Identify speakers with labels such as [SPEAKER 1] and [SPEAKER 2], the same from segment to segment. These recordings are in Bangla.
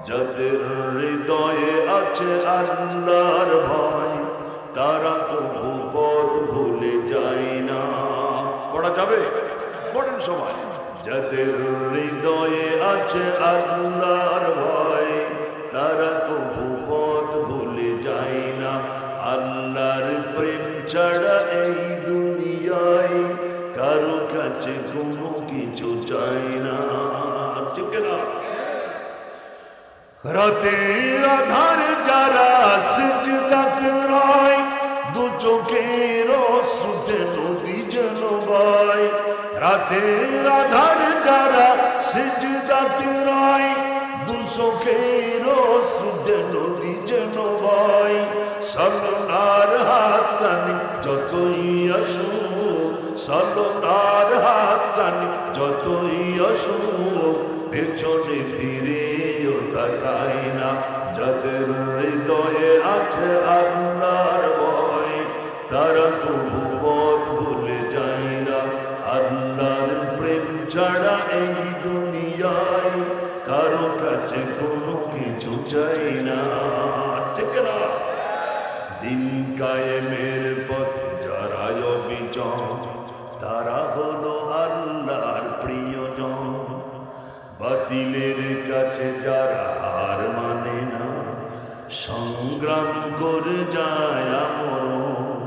[SPEAKER 1] যাদের হৃদয়ে আছে আল্লাহর ভয়, তারা তবু পথ ভুলে যায় না। পড়া যাবে? পড়েন সবাই। যাদের হৃদয়ে আছে আল্লাহর ভয়, তারা তবু পথ ভুলে যায় না। আল্লাহর প্রেম ছাড়া এই দুনিয়ায় কারো কাছে কোনো কিছু চাই না। ঠিক না? রাতের আধারে যারা সিজদাতে রয়, দু চোখের অশ্রুতে নদী যেন বয়। রাতের আধারে যারা সিজদাতে রয়, দু চোখের অশ্রুতে নদী যেন বয়। সালনার হাত সানি যতই আসুক, সালনার হাত সানি যতই আসুক, পেছনে ফিরেও তাকায় না। যাদের হৃদয়ে আছে আল্লাহর ভয়, তারা তবু পথ ভুলে যায় না। আল্লাহর প্রেম ছাড়া এই দুনিয়ায় কারো কাছে কোনো কিছু চাই না। ঠিক না? দিন কায়েমের পথে যারা অবিচল, তারা হলো আল্লাহর প্রিয়জন। বাতিলের কাছে যারা হার মানে না, সংগ্রাম করে যায় আমরণ।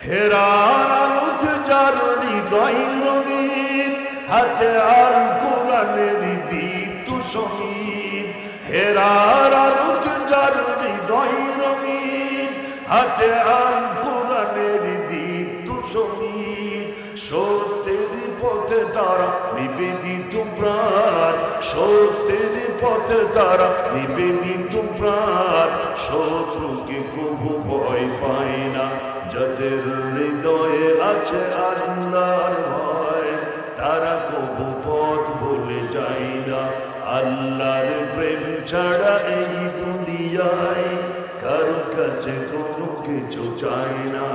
[SPEAKER 1] হেরার আলোতে যার হৃদয় রঙিন, হাতে আল কোরআনের দীপ্ত শহীদ। হেরার আলোতে যার হৃদয় রঙিন, হাতে আল কোরআনের দীপ্ত শহীদ। সত্যের পথে তারা নিবেদিত প্রাণ, সত্যের পথে তারা নিবেদিত প্রাণ। শত্রুকে কবু ভয় পায় না। যাদের হৃদয়ে আছে আল্লাহর ভয়, তারা কবু পথ ভুলে যায় না। আল্লাহর প্রেম ছাড়া এই দুনিয়ায় কারো কাছে কোনো কিছু চায় না।